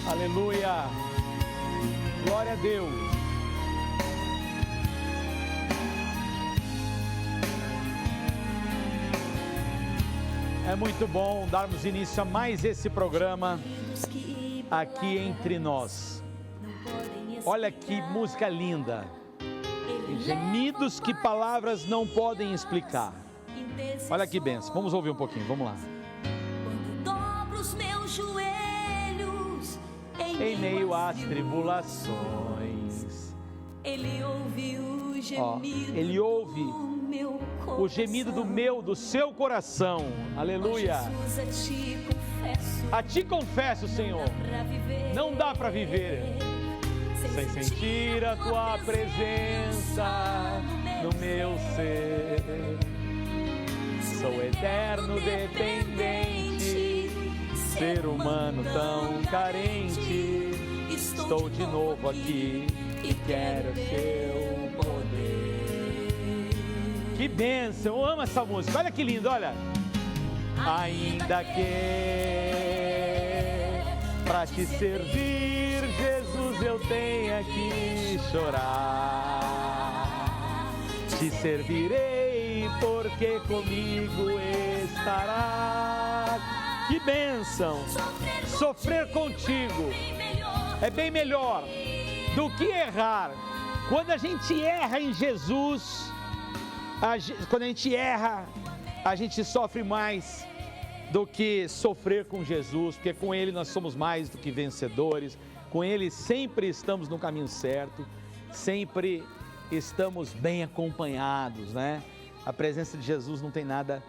Aleluia. Glória a Deus. É muito bom darmos início a mais esse programa aqui entre nós. Olha que música linda. Gemidos que palavras não podem explicar. Olha que bênção. Vamos ouvir um pouquinho, vamos lá. Quando dobro os meus joelhos Em meio às tribulações, Ele ouve o gemido, Ele ouve do meu coração. o gemido do seu coração. Aleluia. Jesus, A ti confesso, Senhor, não dá para viver sem sentir a tua presença no meu ser. Sou eterno dependente, ser humano tão carente. Estou de novo aqui e quero teu poder. Que bênção, eu amo essa música. Olha que lindo, olha. Ainda que pra te servir, Jesus, eu tenha que chorar. Te servirei porque comigo estarás. Que bênção! Sofrer contigo é bem melhor do que errar. Quando a gente erra em Jesus, quando a gente erra, a gente sofre mais do que sofrer com Jesus, porque com Ele nós somos mais do que vencedores. Com Ele sempre estamos no caminho certo, sempre estamos bem acompanhados, né? A presença de Jesus não tem nada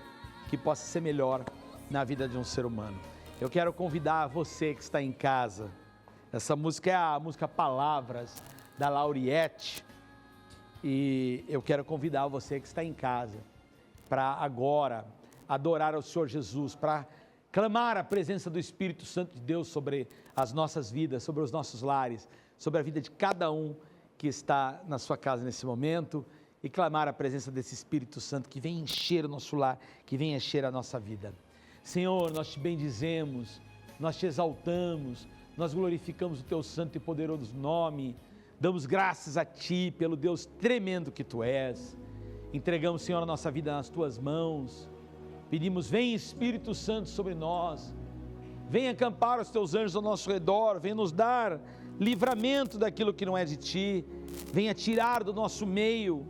que possa ser melhor na vida de um ser humano. Eu quero convidar você que está em casa. Essa música é a música Palavras, da Lauriette. E eu quero convidar você que está em casa para agora adorar ao Senhor Jesus, para clamar a presença do Espírito Santo de Deus sobre as nossas vidas, sobre os nossos lares, sobre a vida de cada um que está na sua casa nesse momento, e clamar a presença desse Espírito Santo que vem encher o nosso lar, que vem encher a nossa vida. Senhor, nós te bendizemos, nós te exaltamos, nós glorificamos o teu santo e poderoso nome, damos graças a ti pelo Deus tremendo que tu és. Entregamos, Senhor, a nossa vida nas tuas mãos. Pedimos, vem Espírito Santo sobre nós, vem acampar os teus anjos ao nosso redor, vem nos dar livramento daquilo que não é de ti, venha tirar do nosso meio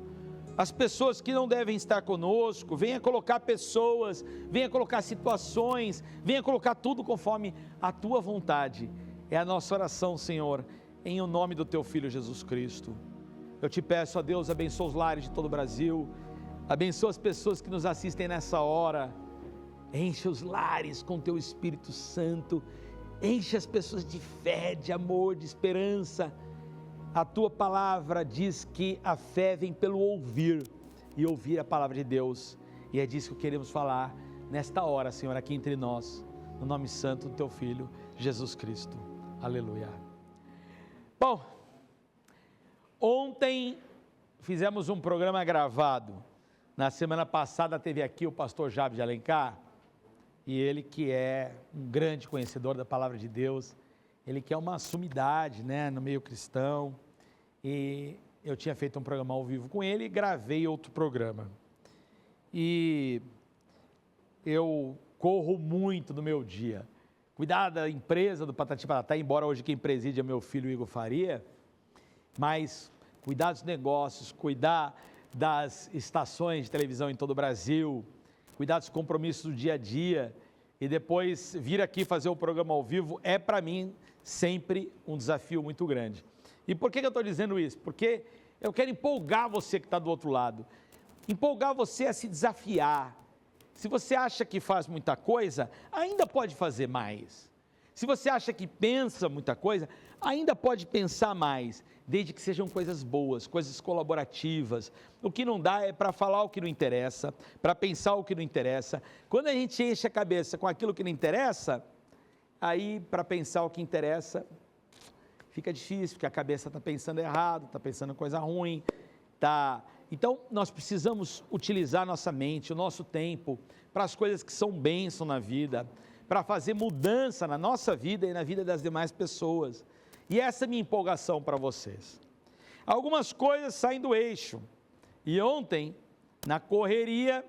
as pessoas que não devem estar conosco, venha colocar pessoas, venha colocar situações, venha colocar tudo conforme a tua vontade. É a nossa oração, Senhor, em o nome do teu Filho Jesus Cristo. Eu te peço, ó Deus, abençoa os lares de todo o Brasil, abençoa as pessoas que nos assistem nessa hora, enche os lares com teu Espírito Santo, enche as pessoas de fé, de amor, de esperança. A tua palavra diz que a fé vem pelo ouvir, e ouvir a palavra de Deus, e é disso que queremos falar nesta hora, Senhor, aqui entre nós, no nome santo do teu Filho, Jesus Cristo. Aleluia. Bom, ontem fizemos um programa gravado. Na semana passada teve aqui o pastor Jabes de Alencar, e ele que é um grande conhecedor da palavra de Deus, ele que é uma sumidade, né, no meio cristão, e eu tinha feito um programa ao vivo com ele e gravei outro programa. E eu corro muito no meu dia, cuidar da empresa do Patati Patatá, embora hoje quem preside é meu filho Igor Faria, mas cuidar dos negócios, cuidar das estações de televisão em todo o Brasil, cuidar dos compromissos do dia a dia, e depois vir aqui fazer o programa ao vivo é para mim sempre um desafio muito grande. E por que eu estou dizendo isso? Porque eu quero empolgar você que está do outro lado, empolgar você a se desafiar. Se você acha que faz muita coisa, ainda pode fazer mais. Se você acha que pensa muita coisa, ainda pode pensar mais, desde que sejam coisas boas, coisas colaborativas. O que não dá é para falar o que não interessa, para pensar o que não interessa. Quando a gente enche a cabeça com aquilo que não interessa, aí para pensar o que interessa, fica difícil, porque a cabeça está pensando errado, está pensando coisa ruim, tá? Então nós precisamos utilizar nossa mente, o nosso tempo, para as coisas que são bênção na vida, para fazer mudança na nossa vida e na vida das demais pessoas. E essa é a minha empolgação para vocês. Algumas coisas saem do eixo. E ontem, na correria,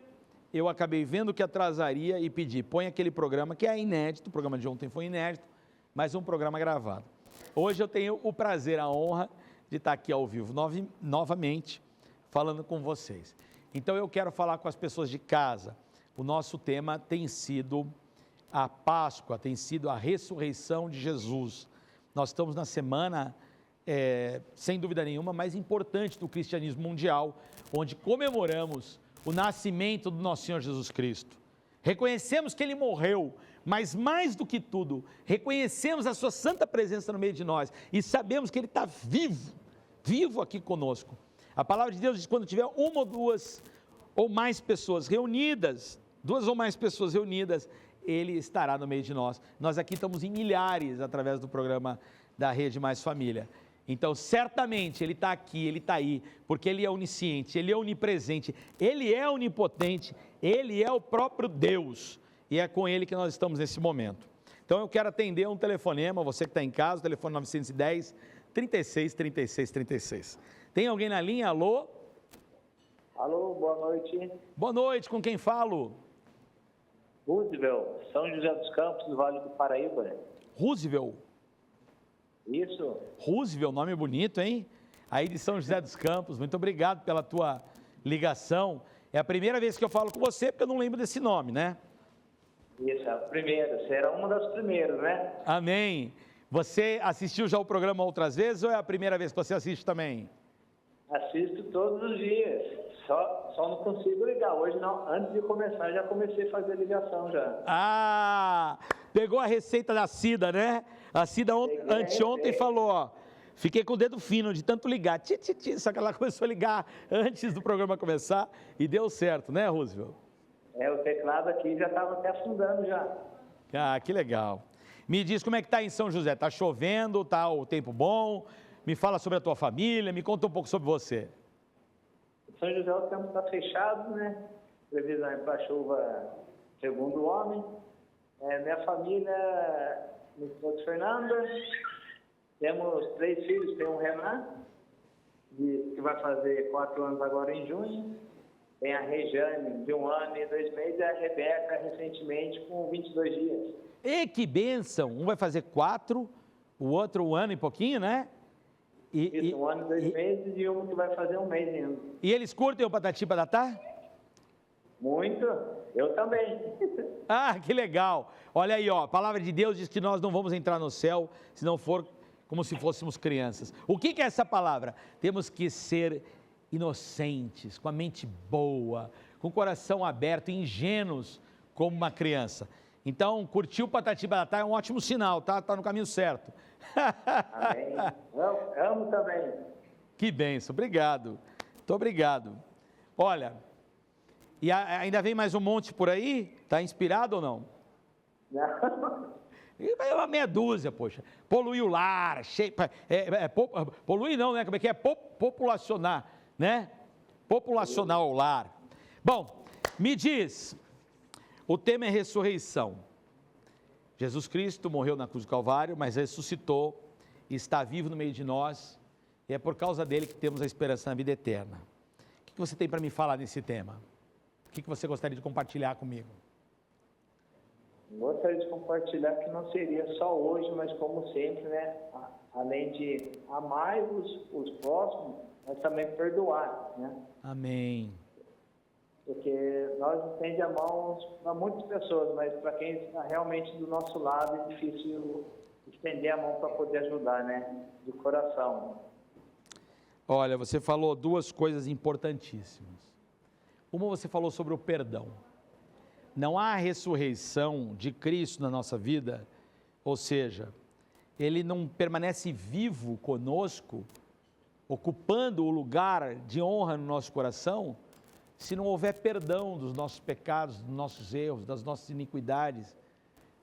eu acabei vendo que atrasaria e pedi, põe aquele programa que é inédito, o programa de ontem foi inédito, mas um programa gravado. Hoje eu tenho o prazer, a honra de estar aqui ao vivo novamente, falando com vocês. Então eu quero falar com as pessoas de casa. O nosso tema tem sido a Páscoa, tem sido a ressurreição de Jesus. Nós estamos na semana, sem dúvida nenhuma, mais importante do cristianismo mundial, onde comemoramos o nascimento do nosso Senhor Jesus Cristo. Reconhecemos que Ele morreu, mas mais do que tudo, reconhecemos a Sua santa presença no meio de nós e sabemos que Ele está vivo aqui conosco. A palavra de Deus diz que quando tiver uma ou duas ou mais pessoas reunidas, Ele estará no meio de nós. Nós aqui estamos em milhares através do programa da Rede Mais Família. Então, certamente, Ele está aqui, Ele está aí, porque Ele é onisciente, Ele é onipresente, Ele é onipotente, Ele é o próprio Deus. E é com Ele que nós estamos nesse momento. Então, eu quero atender um telefonema, você que está em casa, o telefone 910 36 36 36. Tem alguém na linha? Alô? Alô, boa noite. Boa noite, com quem falo? Roosevelt, São José dos Campos, Vale do Paraíba. Roosevelt? Isso. Roosevelt, nome bonito, hein? Aí de São José dos Campos, muito obrigado pela tua ligação. É a primeira vez que eu falo com você, porque eu não lembro desse nome, né? Isso, a primeira, será uma das primeiras, né? Amém. Você assistiu já o programa outras vezes ou é a primeira vez que você assiste também? Assisto todos os dias, só não consigo ligar. Hoje não, antes de começar já comecei a fazer ligação já. Ah, pegou a receita da Cida, né? A Cida anteontem falou, ó, fiquei com o dedo fino de tanto ligar, só que ela começou a ligar antes do programa começar e deu certo, né, Roosevelt? O teclado aqui já estava até afundando já. Ah, que legal. Me diz como é que está em São José, está chovendo, está o tempo bom? Me fala sobre a tua família, me conta um pouco sobre você. São José o tempo está fechado, né? Previsão é para chuva segundo o homem. Minha família, minha esposa Fernanda, temos 3 filhos, tem um Renan, que vai fazer 4 anos agora em junho. Tem a Rejane, de 1 ano e 2 meses, e a Rebeca, recentemente, com 22 dias. E que bênção! Um vai fazer 4, o outro 1 ano e pouquinho, né? Isso, 1 ano e 2 meses e um que vai fazer 1 mês ainda. E eles curtem o Patati Patatá? Muito, eu também. Ah, que legal! Olha aí, ó, a palavra de Deus diz que nós não vamos entrar no céu se não for como se fôssemos crianças. O que é essa palavra? Temos que ser inocentes, com a mente boa, com o coração aberto, ingênuos como uma criança. Então, curtir o Patati Patatá é um ótimo sinal, tá? Tá no caminho certo. Amém. Amo também. Que bênção, obrigado. Muito obrigado. Olha, e ainda vem mais um monte por aí? Tá inspirado ou não? Não. É uma meia dúzia, poxa. Poluir o lar, poluir não, né? Como é que é? Populacionar, né? Populacionar o lar. Bom, me diz, o tema é ressurreição. Jesus Cristo morreu na cruz do Calvário, mas ressuscitou e está vivo no meio de nós, e é por causa dele que temos a esperança na vida eterna. O que você tem para me falar nesse tema? O que você gostaria de compartilhar comigo? Gostaria de compartilhar que não seria só hoje, mas como sempre, né? Além de amar os próximos, mas também perdoar, né? Amém. Porque nós estendemos a mão para muitas pessoas, mas para quem está realmente do nosso lado é difícil estender a mão para poder ajudar, né? De coração. Olha, você falou 2 coisas importantíssimas. Uma, você falou sobre o perdão. Não há ressurreição de Cristo na nossa vida, ou seja, Ele não permanece vivo conosco, ocupando o lugar de honra no nosso coração, se não houver perdão dos nossos pecados, dos nossos erros, das nossas iniquidades,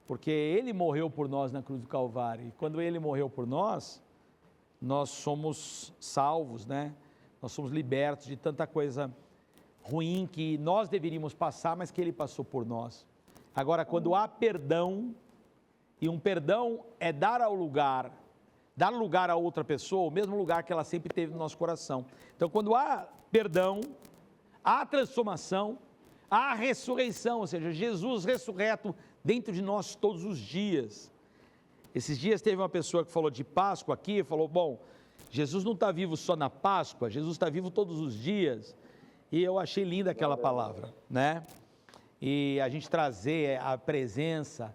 porque Ele morreu por nós na cruz do Calvário, e quando Ele morreu por nós, nós somos salvos, né? Nós somos libertos de tanta coisa ruim que nós deveríamos passar, mas que Ele passou por nós. Agora, quando há perdão, e um perdão é dar lugar a outra pessoa, o mesmo lugar que ela sempre teve no nosso coração. Então, quando há perdão, há transformação, há ressurreição, ou seja, Jesus ressurreto dentro de nós todos os dias. Esses dias teve uma pessoa que falou de Páscoa aqui, falou, bom, Jesus não está vivo só na Páscoa, Jesus está vivo todos os dias. E eu achei linda aquela palavra, né? E a gente trazer a presença,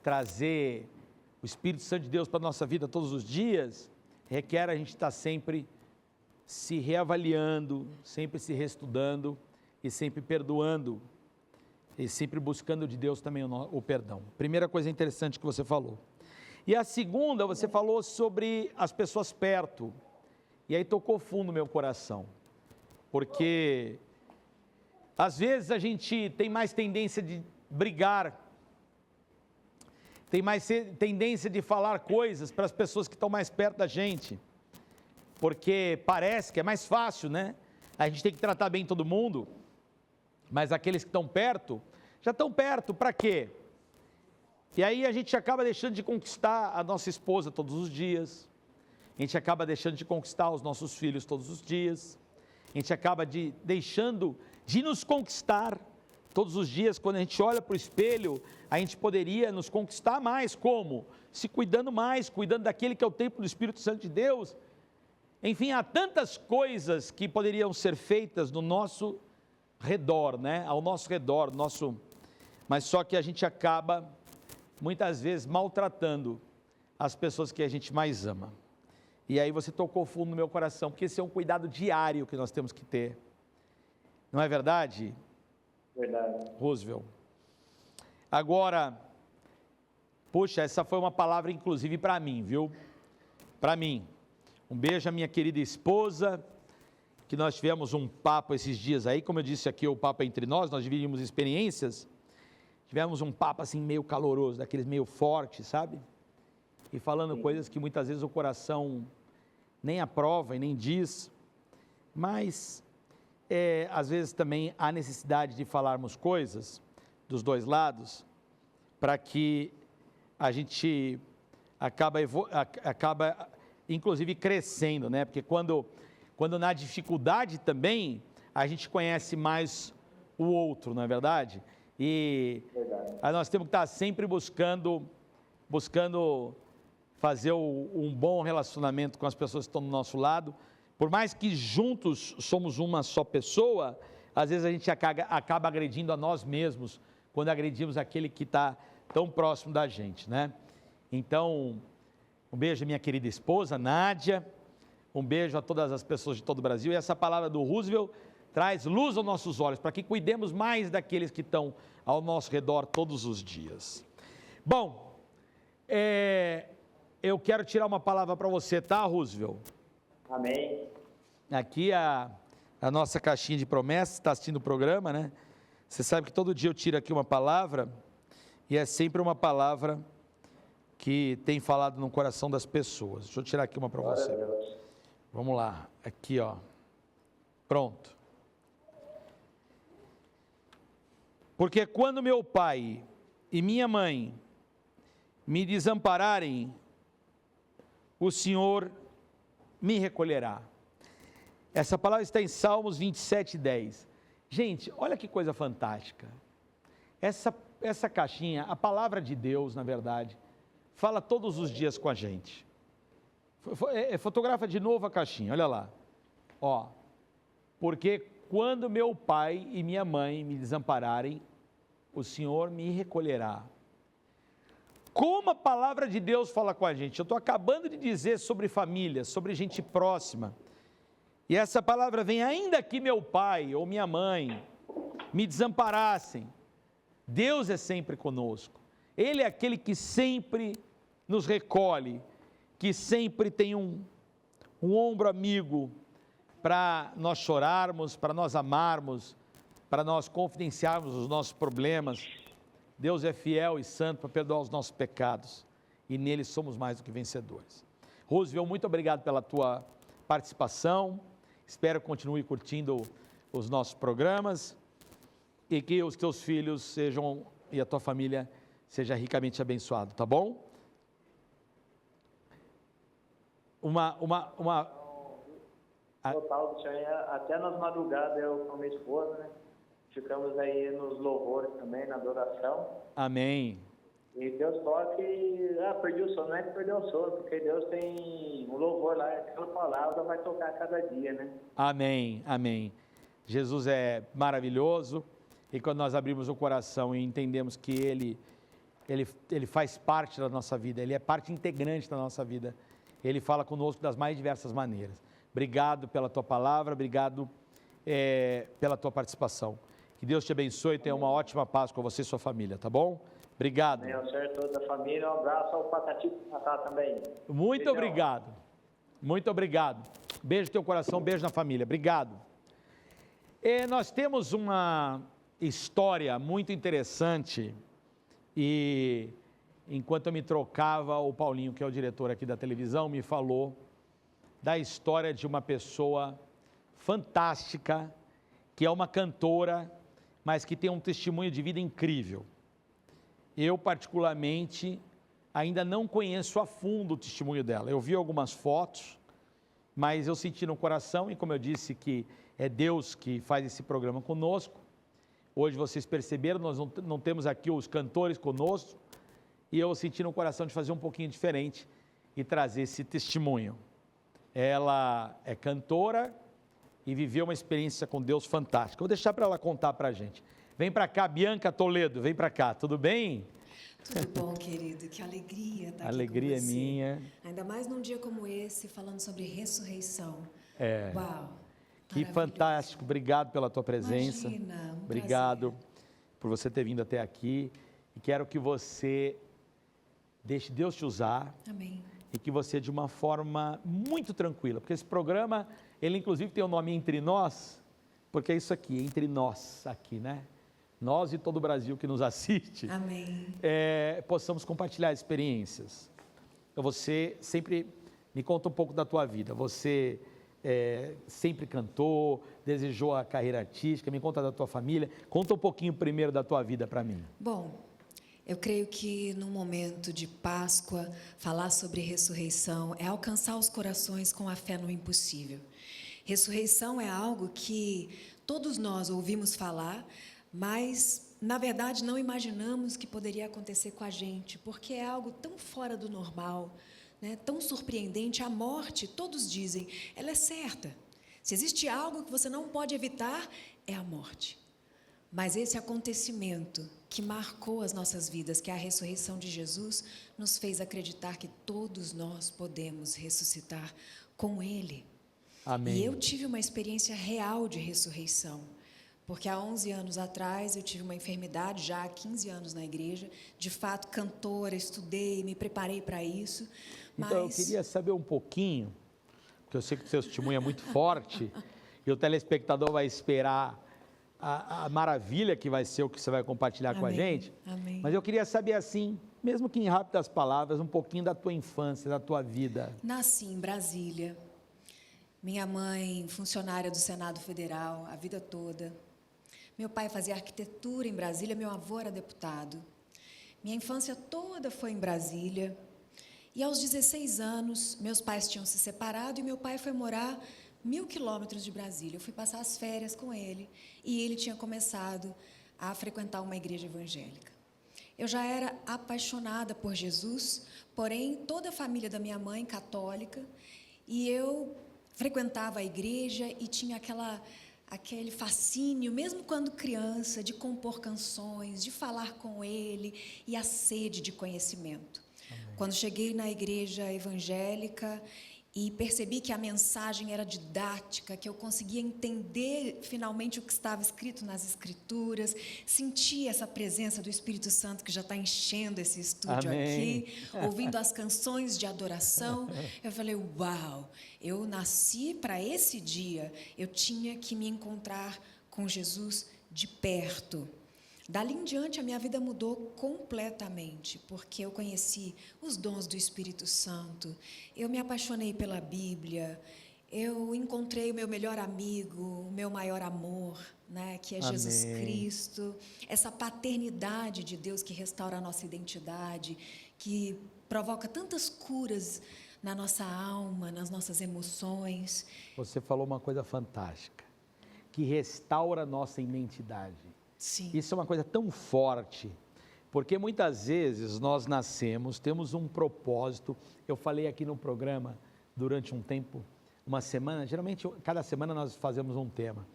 trazer o Espírito Santo de Deus para a nossa vida todos os dias, requer a gente estar sempre se reavaliando, sempre se reestudando e sempre perdoando e sempre buscando de Deus também o perdão. Primeira coisa interessante que você falou. E a segunda, você falou sobre as pessoas perto, e aí tocou fundo no meu coração, porque às vezes a gente tem mais tendência de brigar, tem mais tendência de falar coisas para as pessoas que estão mais perto da gente, porque parece que é mais fácil, né? A gente tem que tratar bem todo mundo, mas aqueles que estão perto, já estão perto, para quê? E aí a gente acaba deixando de conquistar a nossa esposa todos os dias, a gente acaba deixando de conquistar os nossos filhos todos os dias, a gente acaba deixando de nos conquistar todos os dias. Quando a gente olha para o espelho, a gente poderia nos conquistar mais, como? Se cuidando mais, cuidando daquele que é o templo do Espírito Santo de Deus. Enfim, há tantas coisas que poderiam ser feitas no nosso redor, né? Ao nosso redor, mas só que a gente acaba muitas vezes maltratando as pessoas que a gente mais ama. E aí você tocou fundo no meu coração, porque esse é um cuidado diário que nós temos que ter. Não é verdade? Verdade. Roosevelt. Agora, puxa, essa foi uma palavra inclusive para mim, viu? Para mim. Um beijo à minha querida esposa, que nós tivemos um papo esses dias aí, como eu disse aqui, o papo é entre nós dividimos experiências. Tivemos um papo assim meio caloroso, daqueles meio fortes, sabe? E falando coisas que muitas vezes o coração nem aprova e nem diz, mas às vezes também há necessidade de falarmos coisas dos dois lados, para que a gente acaba inclusive crescendo, né? Porque quando na dificuldade também, a gente conhece mais o outro, não é verdade? E aí nós temos que estar sempre buscando fazer um bom relacionamento com as pessoas que estão do nosso lado. Por mais que juntos somos uma só pessoa, às vezes a gente acaba agredindo a nós mesmos, quando agredimos aquele que está tão próximo da gente, né? Então, um beijo à minha querida esposa, Nádia, um beijo a todas as pessoas de todo o Brasil, e essa palavra do Roosevelt traz luz aos nossos olhos, para que cuidemos mais daqueles que estão ao nosso redor todos os dias. Bom, eu quero tirar uma palavra para você, tá, Roosevelt? Amém. Aqui a nossa caixinha de promessas, está assistindo o programa, né? Você sabe que todo dia eu tiro aqui uma palavra, e é sempre uma palavra que tem falado no coração das pessoas. Deixa eu tirar aqui uma para você. Vamos lá, aqui ó, pronto. Porque quando meu pai e minha mãe me desampararem, o Senhor me recolherá. Essa palavra está em Salmos 27:10. Gente, olha que coisa fantástica. Essa caixinha, a palavra de Deus, na verdade, fala todos os dias com a gente. Fotografa de novo a caixinha, olha lá. Ó, porque quando meu pai e minha mãe me desampararem, o Senhor me recolherá. Como a palavra de Deus fala com a gente. Eu estou acabando de dizer sobre família, sobre gente próxima. E essa palavra vem, ainda que meu pai ou minha mãe me desamparassem, Deus é sempre conosco. Ele é aquele que sempre nos recolhe, que sempre tem um ombro amigo para nós chorarmos, para nós amarmos, para nós confidenciarmos os nossos problemas. Deus é fiel e santo para perdoar os nossos pecados, e nele somos mais do que vencedores. Roosevelt, muito obrigado pela tua participação, espero que continue curtindo os nossos programas, e que os teus filhos sejam e a tua família seja ricamente abençoado, tá bom? Total, até nas madrugadas eu com minha esposa, né? Ficamos aí nos louvores também, na adoração. Amém. E Deus toque, perdi o sono, não é que perdeu o sono, porque Deus tem um louvor lá, aquela palavra vai tocar cada dia, né? Amém, amém. Jesus é maravilhoso, e quando nós abrimos o coração e entendemos que Ele faz parte da nossa vida, Ele é parte integrante da nossa vida, Ele fala conosco das mais diversas maneiras. Obrigado pela tua palavra, obrigado pela tua participação. Que Deus te abençoe e tenha uma ótima Páscoa com você e sua família, tá bom? Obrigado. Amém, ao Senhor, toda a família, um abraço ao Patati Patá também. Muito Beijão. obrigado, muito obrigado. Beijo no teu coração, beijo na família, obrigado. Nós temos uma história muito interessante e enquanto eu me trocava, o Paulinho, que é o diretor aqui da televisão, me falou da história de uma pessoa fantástica, que é uma cantora, mas que tem um testemunho de vida incrível. Eu, particularmente, ainda não conheço a fundo o testemunho dela. Eu vi algumas fotos, mas eu senti no coração, e como eu disse que é Deus que faz esse programa conosco, hoje vocês perceberam, nós não temos aqui os cantores conosco, e eu senti no coração de fazer um pouquinho diferente e trazer esse testemunho. Ela é cantora e viveu uma experiência com Deus fantástica. Vou deixar para ela contar para a gente. Vem para cá, Bianca Toledo, vem para cá, tudo bem? Tudo bom, querido? Que alegria estar aqui Alegria com você. Minha. Ainda mais num dia como esse, falando sobre ressurreição. É. Uau! Que fantástico, obrigado pela tua presença. Imagina, Obrigado prazer. por você ter vindo até aqui. E quero que você deixe Deus te usar. Amém. E que você, de uma forma muito tranquila, porque esse programa, ele inclusive tem o nome Entre Nós, porque é isso aqui, entre nós aqui, né? Nós e todo o Brasil que nos assiste, Amém. Possamos compartilhar experiências. Então, você sempre me conta um pouco da tua vida. Você sempre cantou, desejou a carreira artística, me conta da tua família. Conta um pouquinho primeiro da tua vida para mim. Bom, eu creio que num momento de Páscoa, falar sobre ressurreição é alcançar os corações com a fé no impossível. Ressurreição é algo que todos nós ouvimos falar, mas na verdade não imaginamos que poderia acontecer com a gente, porque é algo tão fora do normal, né? Tão surpreendente. A morte, todos dizem, ela é certa. Se existe algo que você não pode evitar, é a morte. Mas esse acontecimento que marcou as nossas vidas, que é a ressurreição de Jesus, nos fez acreditar que todos nós podemos ressuscitar com Ele. Amém. E eu tive uma experiência real de ressurreição, porque há 11 anos atrás eu tive uma enfermidade, já há 15 anos na igreja, de fato cantora, estudei, me preparei para isso. Mas... Então eu queria saber um pouquinho, porque eu sei que o seu testemunho é muito forte, e o telespectador vai esperar a maravilha que vai ser o que você vai compartilhar com a gente. Amém. Mas eu queria saber assim, mesmo que em rápidas palavras, um pouquinho da tua infância, da tua vida. Nasci em Brasília. Minha mãe, funcionária do Senado Federal, a vida toda. Meu pai fazia arquitetura em Brasília, meu avô era deputado. Minha infância toda foi em Brasília. E aos 16 anos, meus pais tinham se separado e meu pai foi morar 1.000 quilômetros de Brasília. Eu fui passar as férias com ele e ele tinha começado a frequentar uma igreja evangélica. Eu já era apaixonada por Jesus, porém toda a família da minha mãe católica, e eu frequentava a igreja e tinha aquele fascínio, mesmo quando criança, de compor canções, de falar com ele e a sede de conhecimento. Amém. Quando cheguei na igreja evangélica e percebi que a mensagem era didática, que eu conseguia entender finalmente o que estava escrito nas Escrituras, senti essa presença do Espírito Santo que já está enchendo esse estúdio Amém. aqui, ouvindo as canções de adoração, eu falei, uau, eu nasci para esse dia, eu tinha que me encontrar com Jesus de perto. Dali em diante, a minha vida mudou completamente, porque eu conheci os dons do Espírito Santo, eu me apaixonei pela Bíblia, eu encontrei o meu melhor amigo, o meu maior amor, né, que é Jesus Amém. Cristo, essa paternidade de Deus que restaura a nossa identidade, que provoca tantas curas na nossa alma, nas nossas emoções. Você falou uma coisa fantástica, que restaura a nossa identidade. Sim. Isso é uma coisa tão forte, porque muitas vezes nós nascemos, temos um propósito. Eu falei aqui no programa durante um tempo, uma semana, geralmente cada semana nós fazemos um tema,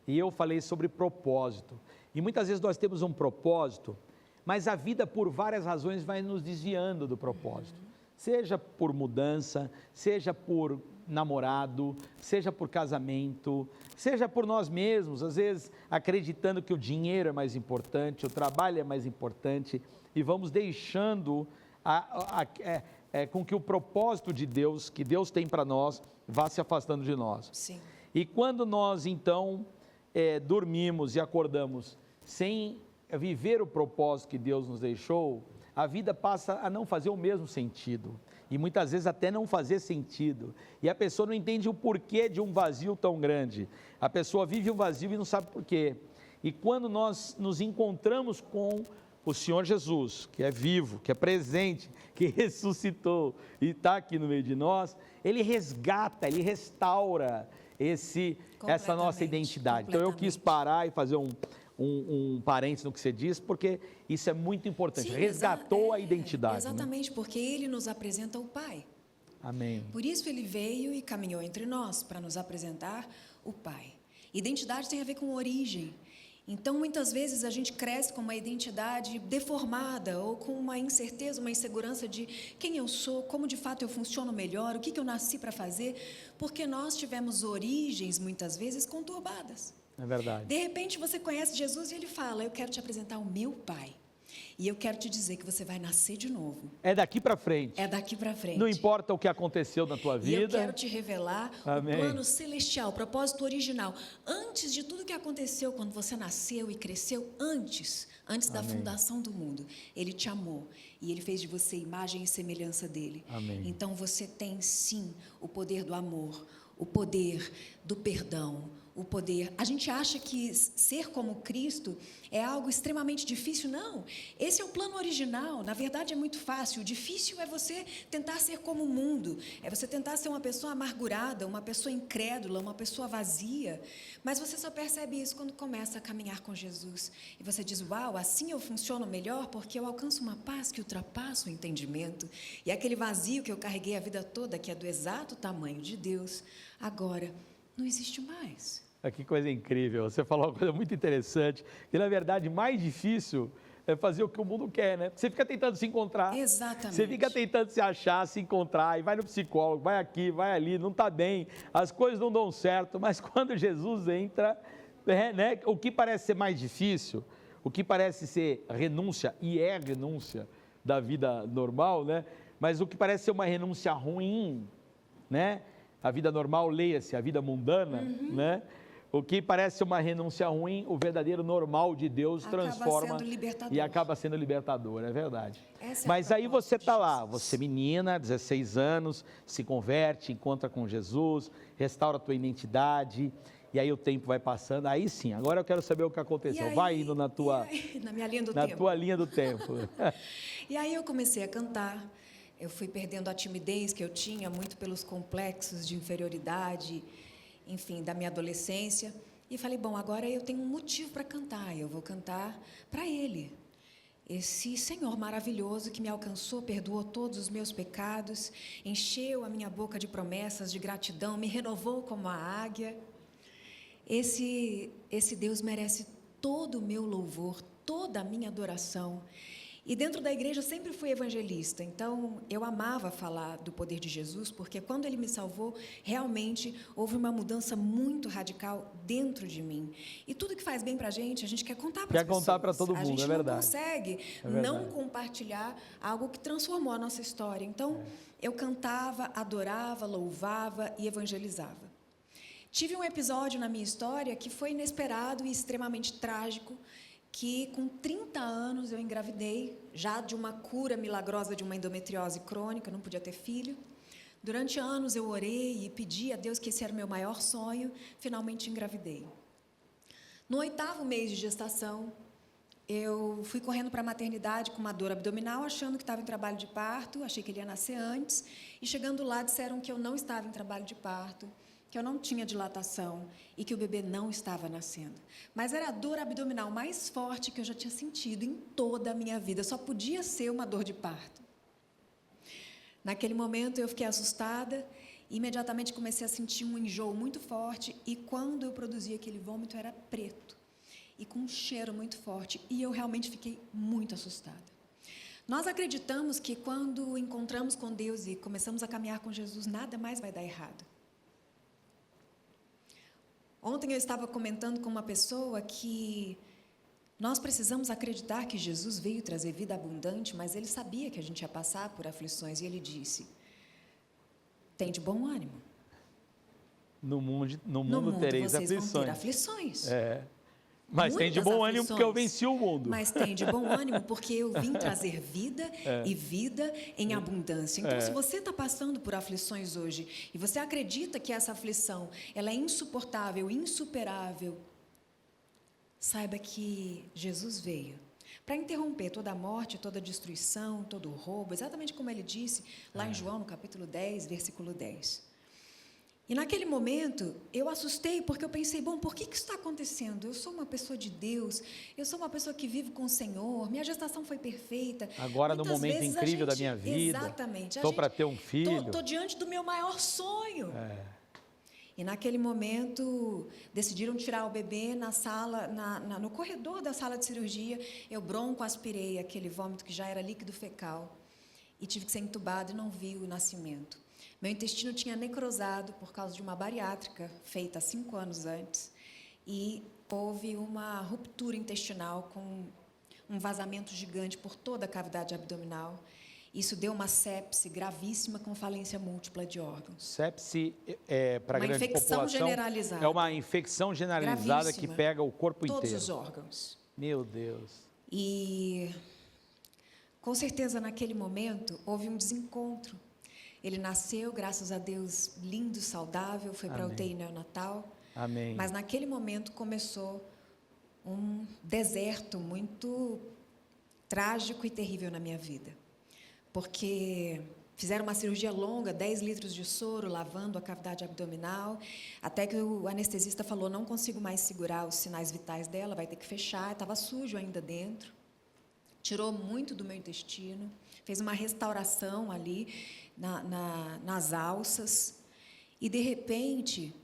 e eu falei sobre propósito, e muitas vezes nós temos um propósito, mas a vida por várias razões vai nos desviando do propósito, seja por mudança, seja por namorado, seja por casamento, seja por nós mesmos, às vezes acreditando que o dinheiro é mais importante, o trabalho é mais importante, e vamos deixando com que o propósito de Deus, que Deus tem para nós, vá se afastando de nós. Sim. E quando nós então dormimos e acordamos sem viver o propósito que Deus nos deixou, a vida passa a não fazer o mesmo sentido, e muitas vezes até não fazer sentido, e a pessoa não entende o porquê de um vazio tão grande. A pessoa vive um vazio e não sabe porquê. E quando nós nos encontramos com o Senhor Jesus, que é vivo, que é presente, que ressuscitou e está aqui no meio de nós, Ele resgata, Ele restaura essa nossa identidade. Então eu quis parar e fazer um parênteses no que você disse, porque isso é muito importante. Sim, resgatou a identidade. Exatamente, né? Porque Ele nos apresenta o Pai. Amém. Por isso Ele veio e caminhou entre nós, para nos apresentar o Pai. Identidade tem a ver com origem. Então, muitas vezes, a gente cresce com uma identidade deformada ou com uma incerteza, uma insegurança de quem eu sou, como de fato eu funciono melhor, o que eu nasci para fazer, porque nós tivemos origens, muitas vezes, conturbadas. É verdade. De repente, você conhece Jesus e Ele fala, eu quero te apresentar o meu Pai. E eu quero te dizer que você vai nascer de novo. É daqui para frente. É daqui para frente. Não importa o que aconteceu na tua vida. E eu quero te revelar Amém. O plano celestial, o propósito original. Antes de tudo que aconteceu, quando você nasceu e cresceu, antes da Amém. fundação do mundo, Ele te amou. E Ele fez de você imagem e semelhança dEle. Amém. Então você tem sim o poder do amor, o poder do perdão, o poder. A gente acha que ser como Cristo é algo extremamente difícil. Não, esse é o plano original. Na verdade é muito fácil. O difícil é você tentar ser como o mundo, é você tentar ser uma pessoa amargurada, uma pessoa incrédula, uma pessoa vazia. Mas você só percebe isso quando começa a caminhar com Jesus. E você diz, uau, assim eu funciono melhor porque eu alcanço uma paz que ultrapassa o entendimento. E aquele vazio que eu carreguei a vida toda, que é do exato tamanho de Deus, agora não existe mais. Que coisa incrível, você falou uma coisa muito interessante, que na verdade mais difícil é fazer o que o mundo quer, né? Você fica tentando se encontrar. Exatamente. Você fica tentando se achar, se encontrar, e vai no psicólogo, vai aqui, vai ali, não está bem, as coisas não dão certo, mas quando Jesus entra, né, o que parece ser mais difícil, o que parece ser renúncia, e é renúncia da vida normal, né? Mas o que parece ser uma renúncia ruim, né? A vida normal, leia-se, a vida mundana, né? O que parece uma renúncia ruim, o verdadeiro normal de Deus transforma e acaba sendo libertador, é verdade. Mas aí você está lá, você menina, 16 anos, se converte, encontra com Jesus, restaura a tua identidade, e aí o tempo vai passando, aí sim, agora eu quero saber o que aconteceu, aí, vai indo na tua linha do tempo. E aí eu comecei a cantar, eu fui perdendo a timidez que eu tinha, muito pelos complexos de inferioridade, enfim, da minha adolescência, e falei, bom, agora eu tenho um motivo para cantar, eu vou cantar para Ele, esse Senhor maravilhoso que me alcançou, perdoou todos os meus pecados, encheu a minha boca de promessas, de gratidão, me renovou como a águia. Esse Deus merece todo o meu louvor, toda a minha adoração. E dentro da igreja eu sempre fui evangelista, então eu amava falar do poder de Jesus, porque quando Ele me salvou, realmente houve uma mudança muito radical dentro de mim. E tudo que faz bem para a gente quer contar para as pessoas. Quer contar para todo mundo, a gente é verdade. não consegue não compartilhar algo que transformou a nossa história. Então, eu cantava, adorava, louvava e evangelizava. Tive um episódio na minha história que foi inesperado e extremamente trágico, que com 30 anos eu engravidei, já de uma cura milagrosa de uma endometriose crônica, não podia ter filho. Durante anos eu orei e pedi a Deus que esse era o meu maior sonho, finalmente engravidei. No 8º mês de gestação, eu fui correndo para a maternidade com uma dor abdominal, achando que estava em trabalho de parto, achei que ele ia nascer antes, e chegando lá disseram que eu não estava em trabalho de parto, que eu não tinha dilatação e que o bebê não estava nascendo. Mas era a dor abdominal mais forte que eu já tinha sentido em toda a minha vida, só podia ser uma dor de parto. Naquele momento eu fiquei assustada, imediatamente comecei a sentir um enjoo muito forte e quando eu produzia aquele vômito era preto e com um cheiro muito forte e eu realmente fiquei muito assustada. Nós acreditamos que quando encontramos com Deus e começamos a caminhar com Jesus, nada mais vai dar errado. Ontem eu estava comentando com uma pessoa que nós precisamos acreditar que Jesus veio trazer vida abundante, mas ele sabia que a gente ia passar por aflições e ele disse: tem de bom ânimo. No mundo tereis vocês aflições. vão ter aflições. Mas tem de bom ânimo aflições. porque eu venci o mundo. Mas tem de bom ânimo porque eu vim trazer vida e vida em abundância. Então, se você está passando por aflições hoje e você acredita que essa aflição ela é insuportável, insuperável, saiba que Jesus veio para interromper toda a morte, toda a destruição, todo o roubo, exatamente como ele disse lá em João, no capítulo 10, versículo 10. E naquele momento, eu assustei, porque eu pensei, bom, por que isso está acontecendo? Eu sou uma pessoa de Deus, eu sou uma pessoa que vive com o Senhor, minha gestação foi perfeita. Agora, no momento incrível da minha vida, exatamente, estou para ter um filho. Estou diante do meu maior sonho. E naquele momento, decidiram tirar o bebê na sala, no corredor da sala de cirurgia. Eu broncoaspirei aquele vômito que já era líquido fecal e tive que ser entubada e não vi o nascimento. Meu intestino tinha necrosado por causa de uma bariátrica feita há 5 anos antes e houve uma ruptura intestinal com um vazamento gigante por toda a cavidade abdominal. Isso deu uma sepse gravíssima com falência múltipla de órgãos. Sepse, para a grande infecção população, generalizada. é uma infecção generalizada Gravíssima. que pega o corpo Todos inteiro. os órgãos. Meu Deus. E, com certeza, naquele momento, houve um desencontro. Ele nasceu, graças a Deus, lindo, saudável, foi para a UTI neonatal. Amém. Mas, naquele momento, começou um deserto muito trágico e terrível na minha vida. Porque fizeram uma cirurgia longa, 10 litros de soro, lavando a cavidade abdominal, até que o anestesista falou, não consigo mais segurar os sinais vitais dela, vai ter que fechar, estava sujo ainda dentro. Tirou muito do meu intestino, fez uma restauração ali nas alças. E, de repente,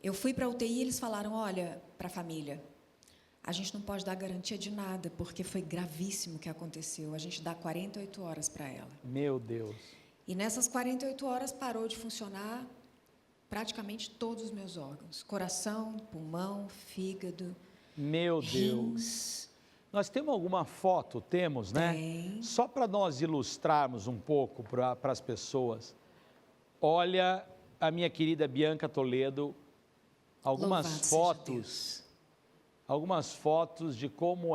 eu fui para a UTI e eles falaram, olha, para a família, a gente não pode dar garantia de nada, porque foi gravíssimo o que aconteceu. A gente dá 48 horas para ela. Meu Deus. E nessas 48 horas parou de funcionar praticamente todos os meus órgãos. Coração, pulmão, fígado, Meu rins. Deus. Nós temos alguma foto? Temos, né? Tem. Só para nós ilustrarmos um pouco para as pessoas. Olha a minha querida Bianca Toledo, Louvado seja Deus. algumas fotos de como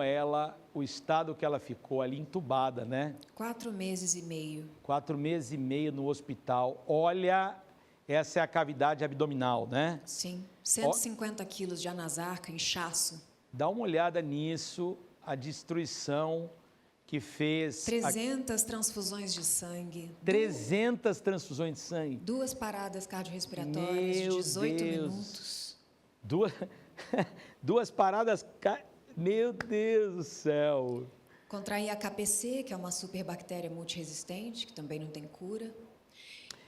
o estado que ela ficou ali entubada, né? 4 meses e meio. 4 meses e meio no hospital. Olha, essa é a cavidade abdominal, né? Sim, 150 quilos de anasarca, inchaço. Dá uma olhada nisso, a destruição que fez... 300 transfusões de sangue. 300 transfusões de sangue. 2 paradas cardiorrespiratórias de 18 minutos. Duas paradas... Meu Deus do céu! Contraí a KPC, que é uma superbactéria multiresistente, que também não tem cura.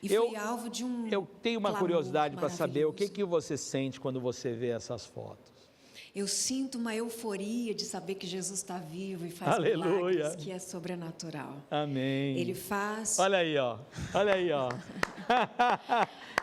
E fui alvo de um Eu tenho uma clamor curiosidade para saber o maravilhoso. que você sente quando você vê essas fotos. Eu sinto uma euforia de saber que Jesus está vivo e faz Aleluia. milagres, que é sobrenatural. Amém. Ele faz... Olha aí, ó. Olha aí, ó.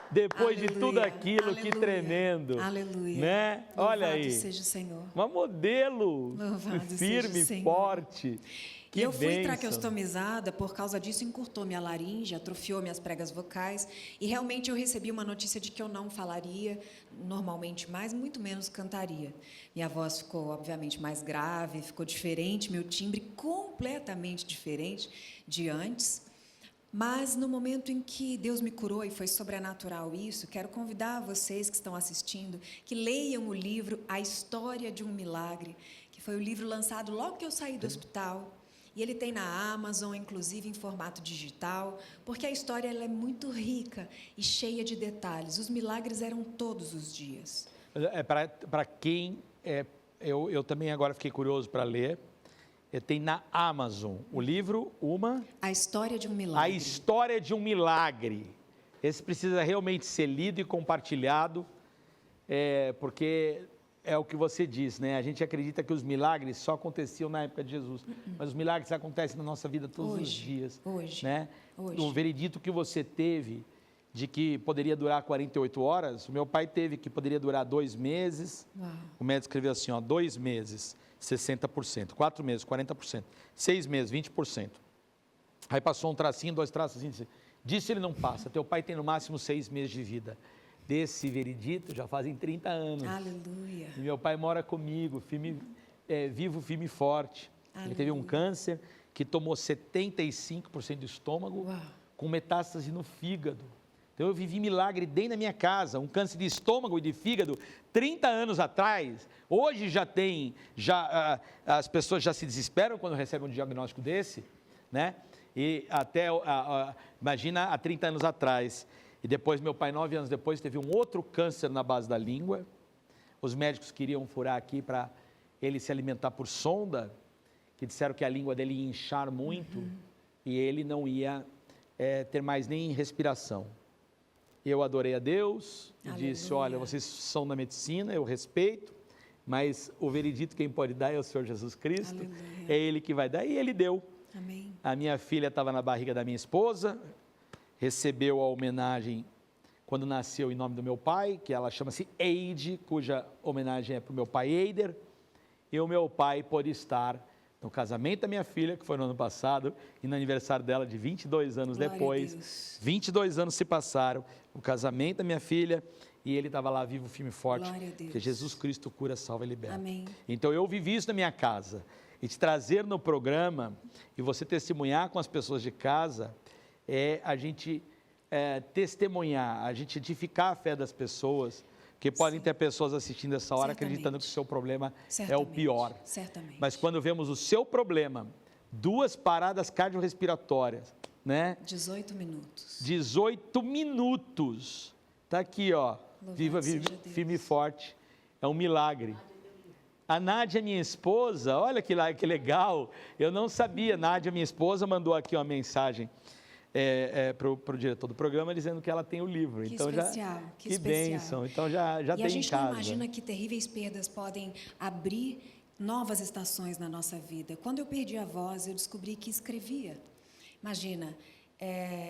Depois de tudo aquilo, aleluia, que tremendo. Aleluia. Né? Olha Louvado aí. seja o Senhor. Uma modelo Louvado firme, seja o Senhor. forte. Que Eu fui bênção. traqueostomizada, por causa disso encurtou minha laringe, atrofiou minhas pregas vocais e realmente eu recebi uma notícia de que eu não falaria normalmente mais, muito menos cantaria. Minha voz ficou, obviamente, mais grave, ficou diferente, meu timbre completamente diferente de antes. Mas no momento em que Deus me curou e foi sobrenatural isso, quero convidar vocês que estão assistindo que leiam o livro A História de um Milagre, que foi o livro lançado logo que eu saí do hospital. E ele tem na Amazon, inclusive em formato digital, porque a história ela é muito rica e cheia de detalhes. Os milagres eram todos os dias. Para quem... eu também agora fiquei curioso para ler. Tem na Amazon o livro A História de um A Milagre. História de um Milagre. Esse precisa realmente ser lido e compartilhado, porque é o que você diz, né? A gente acredita que os milagres só aconteciam na época de Jesus, mas os milagres acontecem na nossa vida todos os dias. Hoje. Né? Hoje. O veredito que você teve de que poderia durar 48 horas, o meu pai teve que poderia durar 2 meses. Uau. O médico escreveu assim, 2 meses, 60%, 4 meses, 40%, 6 meses, 20%. Aí passou um tracinho, 2 traços, assim, disse ele não passa, teu pai tem no máximo 6 meses de vida. Desse veredito já fazem 30 anos. Aleluia. E meu pai mora comigo, vivo, firme e forte. Aleluia. Ele teve um câncer que tomou 75% do estômago, Uau. com metástase no fígado. Então eu vivi milagre dentro da minha casa, um câncer de estômago e de fígado, 30 anos atrás. Hoje as pessoas já se desesperam quando recebem um diagnóstico desse, né? E até, imagina, há 30 anos atrás. E depois, meu pai, 9 anos depois, teve um outro câncer na base da língua. Os médicos queriam furar aqui para ele se alimentar por sonda, que disseram que a língua dele ia inchar muito e ele não ia ter mais nem respiração. Eu adorei a Deus e disse, olha, vocês são da medicina, eu respeito, mas o veredito quem pode dar é o Senhor Jesus Cristo. Aleluia. É Ele que vai dar, e Ele deu. Amém. A minha filha estava na barriga da minha esposa, recebeu a homenagem quando nasceu em nome do meu pai, que ela chama-se Eide, cuja homenagem é para o meu pai Eider, e o meu pai pôde estar no casamento da minha filha, que foi no ano passado, e no aniversário dela de 22 anos Glória depois. a Deus. 22 anos se passaram, o casamento da minha filha, e ele estava lá vivo, firme e forte, Glória a Deus. porque Jesus Cristo cura, salva e liberta. Amém. Então eu vivi isso na minha casa, e te trazer no programa, e você testemunhar com as pessoas de casa, a gente testemunhar, a gente edificar a fé das pessoas, porque podem ter pessoas assistindo essa hora Certamente. acreditando que o seu problema é o Certamente. pior. Certamente. Mas quando vemos o seu problema, 2 paradas cardiorrespiratórias, né? 18 minutos. 18 minutos. Tá aqui, ó. Viva, seja Deus. firme e forte. É um milagre. A Nádia, minha esposa, olha que legal. Eu não sabia. Nádia, minha esposa, mandou aqui uma mensagem para o diretor do programa dizendo que ela tem o livro. Que então especial, que que especial. bênção. Então já E tem a gente em casa. não imagina que terríveis perdas podem abrir novas estações na nossa vida. Quando eu perdi a voz, eu descobri que escrevia. Imagina,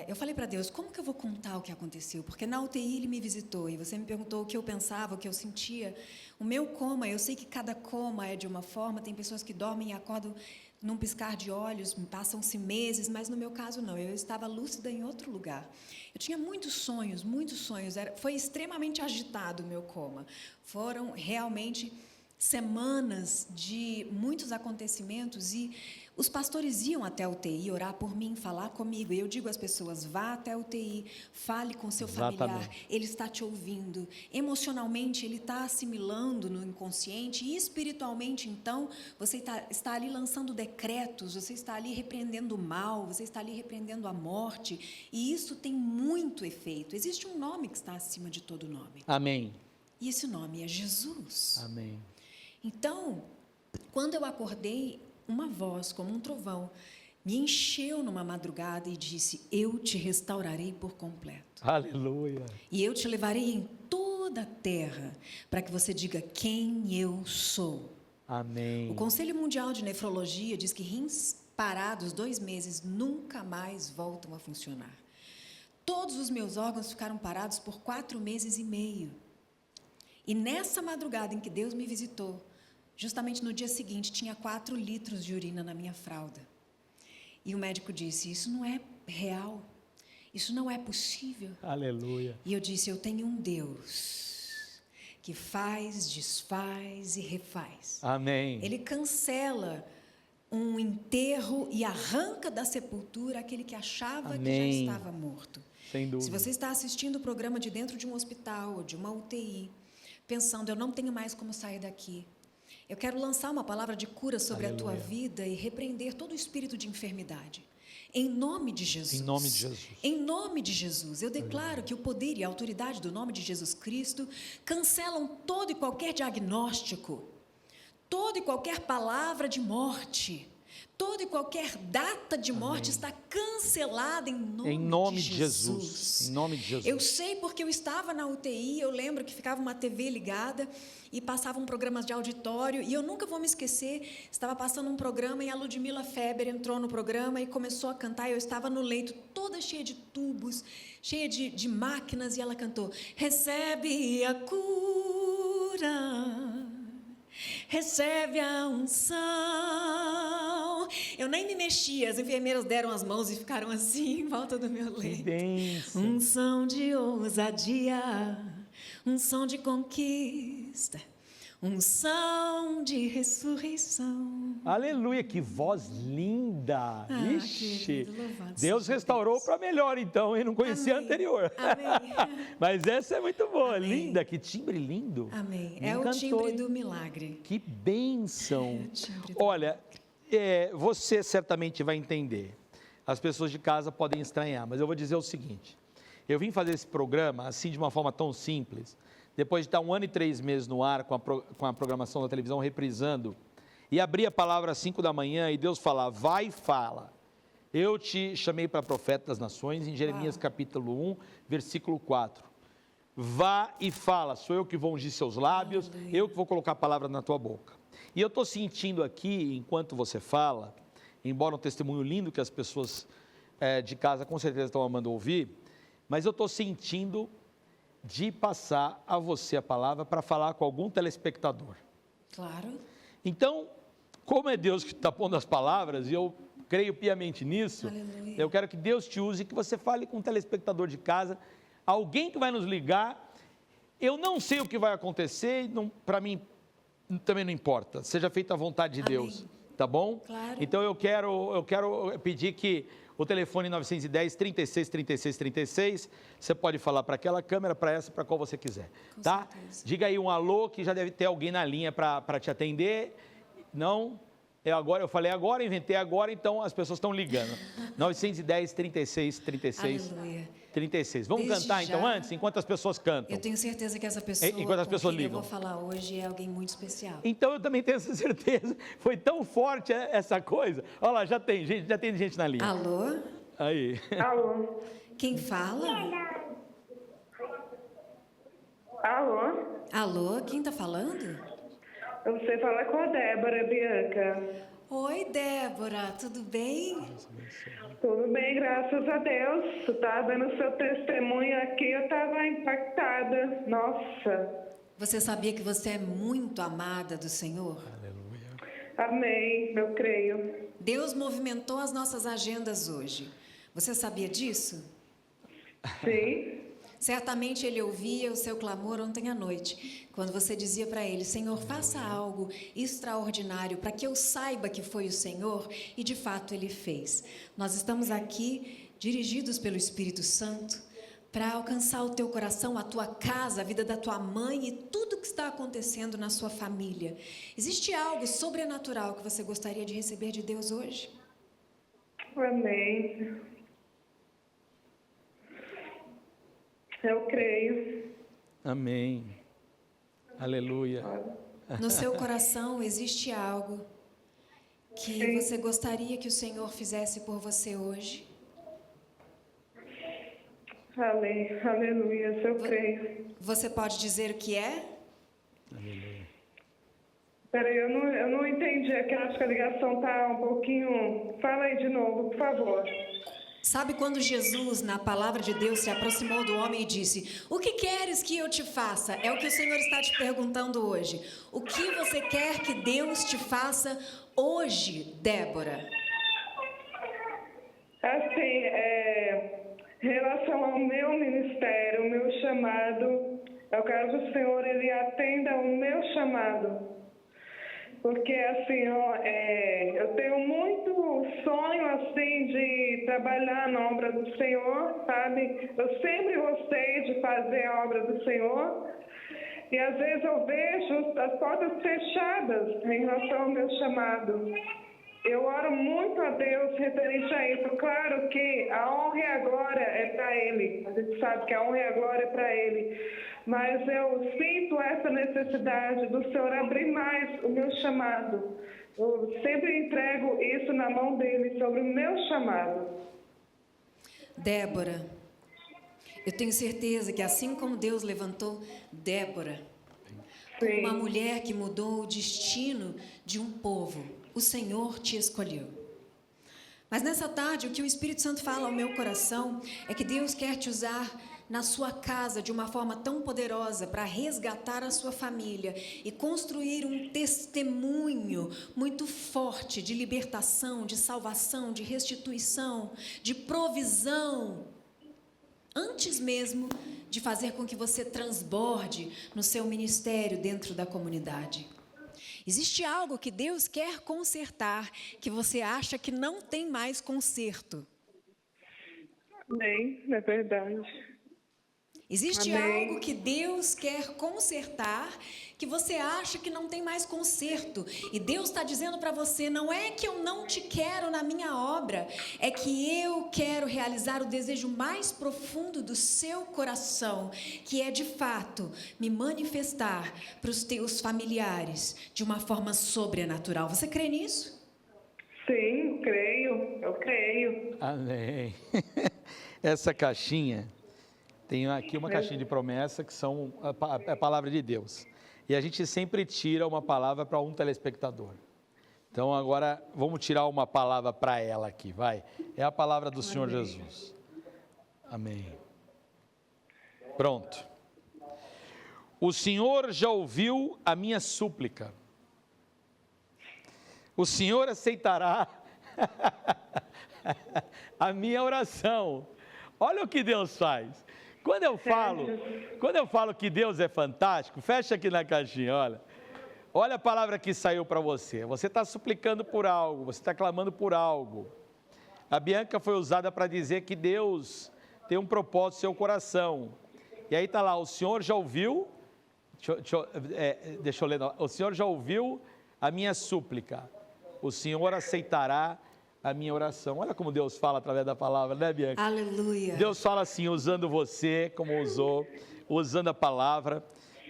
eu falei para Deus, como que eu vou contar o que aconteceu? Porque na UTI ele me visitou e você me perguntou o que eu pensava, o que eu sentia. O meu coma, eu sei que cada coma é de uma forma, tem pessoas que dormem e acordam num piscar de olhos, passam-se meses, mas no meu caso não, eu estava lúcida em outro lugar. Eu tinha muitos sonhos, foi extremamente agitado o meu coma. Foram realmente semanas de muitos acontecimentos e os pastores iam até a UTI orar por mim, falar comigo. E eu digo às pessoas, vá até a UTI, fale com seu familiar, ele está te ouvindo. Emocionalmente, ele está assimilando no inconsciente e espiritualmente, então, você está ali lançando decretos, você está ali repreendendo o mal, você está ali repreendendo a morte. E isso tem muito efeito. Existe um nome que está acima de todo nome. Amém. E esse nome é Jesus. Amém. Então, quando eu acordei, uma voz, como um trovão, me encheu numa madrugada e disse, eu te restaurarei por completo. Aleluia. E eu te levarei em toda a terra, para que você diga quem eu sou. Amém. O Conselho Mundial de Nefrologia diz que rins parados 2 meses nunca mais voltam a funcionar. Todos os meus órgãos ficaram parados por 4 meses e meio. E nessa madrugada em que Deus me visitou, justamente no dia seguinte, tinha 4 litros de urina na minha fralda. E o médico disse, isso não é real, isso não é possível. Aleluia. E eu disse, eu tenho um Deus que faz, desfaz e refaz. Amém. Ele cancela um enterro e arranca da sepultura aquele que achava que já Amém. estava morto. Sem Se dúvida. você está assistindo o programa de dentro de um hospital ou de uma UTI, pensando, eu não tenho mais como sair daqui, eu quero lançar uma palavra de cura sobre a tua vida e repreender todo o espírito de enfermidade. Em nome de Jesus. Em nome de Jesus. Em nome de Jesus, eu declaro que o poder e a autoridade do nome de Jesus Cristo cancelam todo e qualquer diagnóstico, toda e qualquer palavra de morte, toda e qualquer data de morte está cancelada em nome de Jesus. Em nome de Jesus. Eu sei porque eu estava na UTI, eu lembro que ficava uma TV ligada e passavam programas de auditório, e eu nunca vou me esquecer, estava passando um programa e a Ludmila Feber entrou no programa e começou a cantar, e eu estava no leito, toda cheia de tubos, cheia de máquinas, e ela cantou, recebe a cura, recebe a unção. Eu nem me mexia, as enfermeiras deram as mãos e ficaram assim em volta do meu leito. bênção. Unção de ousadia, unção de conquista, unção de ressurreição. Aleluia, que voz linda. Ixi, querido, louvado Deus seja restaurou Deus. para melhor então, eu não conhecia a Amém. anterior. Amém. Mas essa é muito boa, Amém. linda, que timbre lindo. Amém. Me É o encantou, timbre hein? do milagre. Que bênção. É o timbre do Olha, você certamente vai entender. As pessoas de casa podem estranhar, mas eu vou dizer o seguinte. Eu vim fazer esse programa assim de uma forma tão simples, depois de estar 1 ano e 3 meses no ar com a programação da televisão reprisando, e abrir a palavra às 5 da manhã e Deus falar, vai e fala. Eu te chamei para profeta das nações, em Jeremias capítulo 1, versículo 4. Vá e fala, sou eu que vou ungir seus lábios, eu que vou colocar a palavra na tua boca. E eu estou sentindo aqui, enquanto você fala, embora um testemunho lindo que as pessoas de casa com certeza estão amando ouvir, mas eu estou sentindo de passar a você a palavra para falar com algum telespectador. Claro. Então, como é Deus que está pondo as palavras, e eu creio piamente nisso, Aleluia. eu quero que Deus te use e que você fale com um telespectador de casa, alguém que vai nos ligar. Eu não sei o que vai acontecer, para mim também não importa, seja feita a vontade de Amém. Deus, tá bom? Claro. Então eu quero pedir que o telefone 910 36 36 36, você pode falar para aquela câmera, para essa, para qual você quiser, Com tá? certeza. Diga aí um alô, que já deve ter alguém na linha para te atender. Não? Eu falei agora, inventei agora, então as pessoas estão ligando. 910 36 36 Aleluia. 36. Vamos Desde cantar então já, antes, enquanto as pessoas cantam. Eu tenho certeza que essa pessoa Enquanto as com pessoas quem ligam. eu vou falar hoje é alguém muito especial. Então eu também tenho essa certeza. Foi tão forte essa coisa. Olha lá, já tem gente na linha. Alô? Aí. Alô? Quem fala? Alô? Alô? Quem está falando? Você fala com a Débora, Bianca. Oi, Débora, tudo bem? Tudo bem, graças a Deus. Tu tá dando seu testemunho aqui, eu tava impactada. Nossa. Você sabia que você é muito amada do Senhor? Amém, eu creio. Deus movimentou as nossas agendas hoje. Você sabia disso? Sim. Certamente Ele ouvia o seu clamor ontem à noite, quando você dizia para Ele, Senhor, faça algo extraordinário para que eu saiba que foi o Senhor, e de fato Ele fez. Nós estamos aqui, dirigidos pelo Espírito Santo, para alcançar o teu coração, a tua casa, a vida da tua mãe e tudo que está acontecendo na sua família. Existe algo sobrenatural que você gostaria de receber de Deus hoje? Amém. Eu creio. Amém. Aleluia. No seu coração existe algo que Sim. você gostaria que o Senhor fizesse por você hoje? Aleluia, eu creio. Você pode dizer o que é? Peraí, eu não entendi, é que acho que a ligação tá um pouquinho... Fala aí de novo, por favor. Sabe quando Jesus, na palavra de Deus, se aproximou do homem e disse, o que queres que eu te faça? É o que o Senhor está te perguntando hoje. O que você quer que Deus te faça hoje, Débora? Assim, em relação ao meu ministério, o meu chamado, eu quero que o Senhor, Ele atenda o meu chamado. porque assim, eu tenho muito sonho assim de trabalhar na obra do Senhor, sabe? Eu sempre gostei de fazer a obra do Senhor e às vezes eu vejo as portas fechadas em relação ao meu chamado. Eu oro muito a Deus referente a isso. Claro que a honra e a glória é para Ele. A gente sabe que a honra e a glória é para Ele. Mas eu sinto essa necessidade do Senhor abrir mais o meu chamado. Eu sempre entrego isso na mão dEle, sobre o meu chamado. Débora, eu tenho certeza que assim como Deus levantou Débora, como uma mulher que mudou o destino de um povo, o Senhor te escolheu. Mas nessa tarde, o que o Espírito Santo fala ao meu coração é que Deus quer te usar na sua casa de uma forma tão poderosa para resgatar a sua família e construir um testemunho muito forte de libertação, de salvação, de restituição, de provisão, antes mesmo de fazer com que você transborde no seu ministério dentro da comunidade. Existe algo que Deus quer consertar, que você acha que não tem mais conserto. Amém, é verdade. Existe Amém. algo que Deus quer consertar, que você acha que não tem mais conserto. E Deus está dizendo para você, não é que eu não te quero na minha obra, é que eu quero realizar o desejo mais profundo do seu coração, que é de fato me manifestar para os teus familiares de uma forma sobrenatural. Você crê nisso? Sim, eu creio. Amém. Essa caixinha, tem aqui uma caixinha de promessa que são a palavra de Deus. E a gente sempre tira uma palavra para um telespectador. Então agora vamos tirar uma palavra para ela aqui, vai. É a palavra do Senhor Jesus. Amém. Pronto. O Senhor já ouviu a minha súplica. O Senhor aceitará a minha oração. Olha o que Deus faz. Quando eu falo que Deus é fantástico, fecha aqui na caixinha, olha a palavra que saiu para você. Você está suplicando por algo, você está clamando por algo. A Bianca foi usada para dizer que Deus tem um propósito no seu coração. E aí está lá, o Senhor já ouviu, deixa eu ler, o Senhor já ouviu a minha súplica. O Senhor aceitará a minha oração. Olha como Deus fala através da palavra, né, Bianca? Aleluia. Deus fala assim, usando você, como usou, usando a palavra.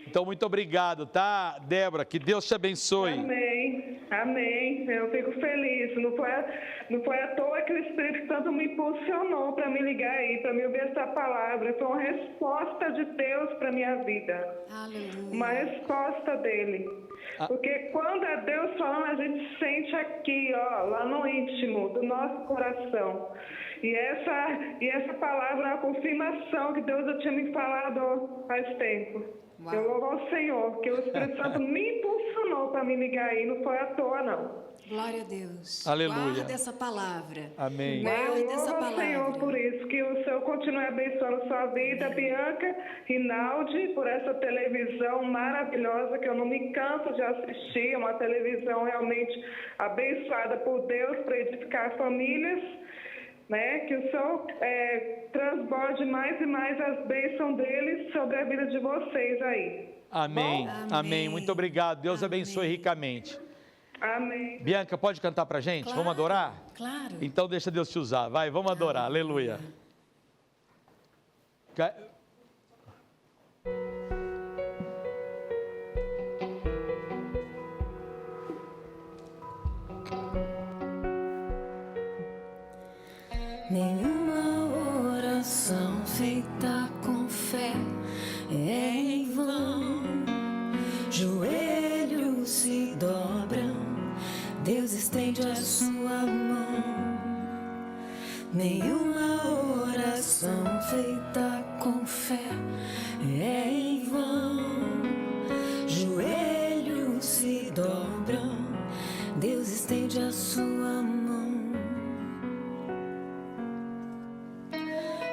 Então, muito obrigado, tá, Débora? Que Deus te abençoe. Amém, amém. Eu fico feliz. Não foi à toa que o Espírito Santo me impulsionou para me ligar aí, para me ouvir essa palavra. Foi uma resposta de Deus para a minha vida. Aleluia. Uma resposta dele. Porque quando é Deus falando, a gente sente aqui, lá no íntimo do nosso coração. E essa palavra é uma confirmação que Deus já tinha me falado faz tempo. Uau. Eu louvo ao Senhor, que o Espírito Santo me impulsionou para me ligar aí, não foi à toa, não. Glória a Deus. Aleluia. Guarda essa palavra. Amém. Guarda Eu essa louvo ao palavra. Senhor por isso, que o Senhor continue abençoando sua vida, Bianca, Rinaldi, por essa televisão maravilhosa que eu não me canso de assistir, é uma televisão realmente abençoada por Deus para edificar famílias, né? Que o Senhor transborde mais e mais as bênçãos dele sobre a vida de vocês aí. Amém. Amém. Amém. Muito obrigado. Deus abençoe ricamente. Amém. Bianca, pode cantar pra gente? Claro, Vamos adorar? Claro. Então deixa Deus te usar. Vai, vamos adorar. Aleluia. Nenhuma oração feita com fé é em vão. Joelhos se dobram, Deus estende a sua mão. Nenhuma oração feita com fé é em vão. Joelhos se dobram, Deus estende a sua mão.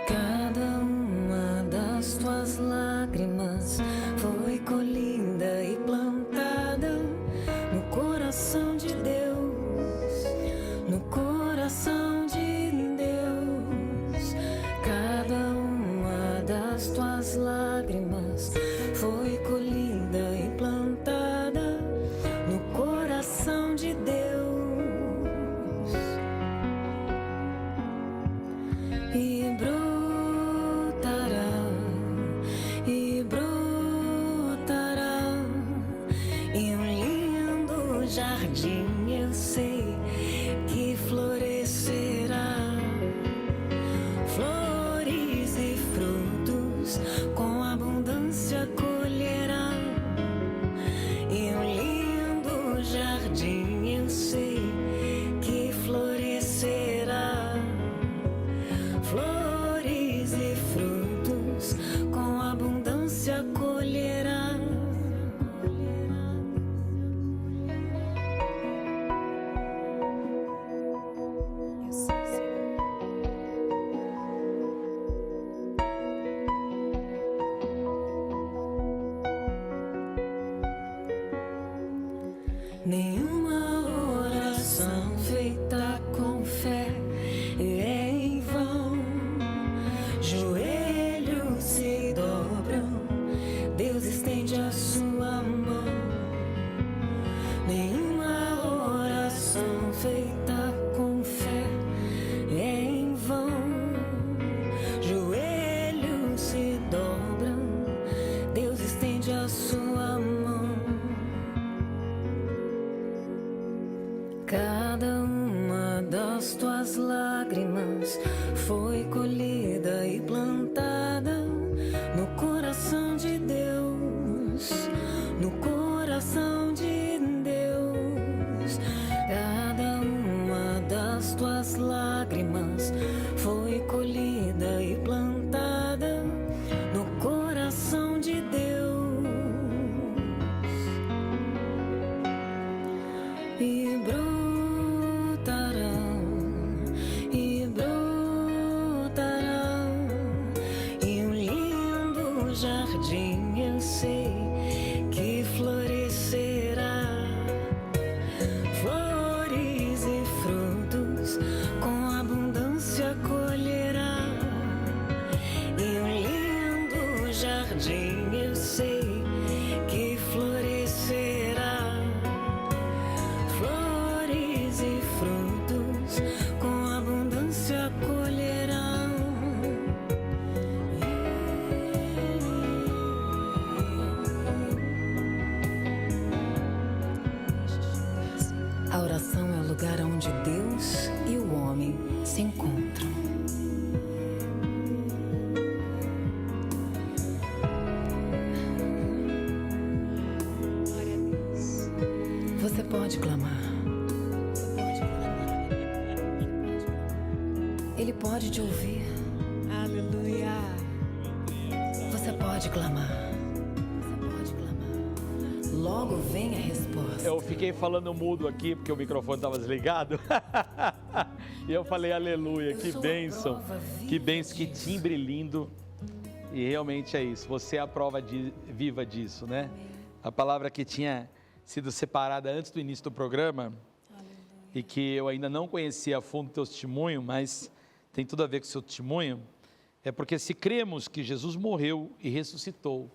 Cada uma das tuas lágrimas foi colhida e plantada no coração das tuas lágrimas foi colhida e plantada no coração de Deus. E brotará em um lindo jardim, eu sei que florescerá flores e frutos, com abundância colherá. Em um lindo jardim, eu sei que florescerá flores e frutos, com abundância colherá. Nenhuma oração feita com fé é em vão. Joelhos se dobram, Deus estende a sua mão. Nenhuma oração feita com fé é em vão. Joelhos se dobram, Deus estende a sua mão. Cada uma das tuas lágrimas foi colhida e plantada no coração de Deus, no coração de Deus. Cada uma das tuas lágrimas foi colhida e plantada no coração de Deus. E brotará em um lindo jardim, eu sei que florescerá flores e frutos, com abundância colherá. Em um lindo jardim, eu sei que florescerá flores e frutos, com abundância colherão. A oração é o lugar onde Deus e o homem se encontram. Você pode clamar. Ele pode te ouvir. Aleluia. Você pode clamar. Logo vem a resposta. Eu fiquei falando mudo aqui porque o microfone estava desligado. E eu falei aleluia, que bênção. Que bênção, que timbre lindo. E realmente é isso, você é a prova viva disso, né? A palavra que tinha sido separada antes do início do programa, e que eu ainda não conhecia a fundo o teu testemunho, mas tem tudo a ver com o seu testemunho, é porque se cremos que Jesus morreu e ressuscitou,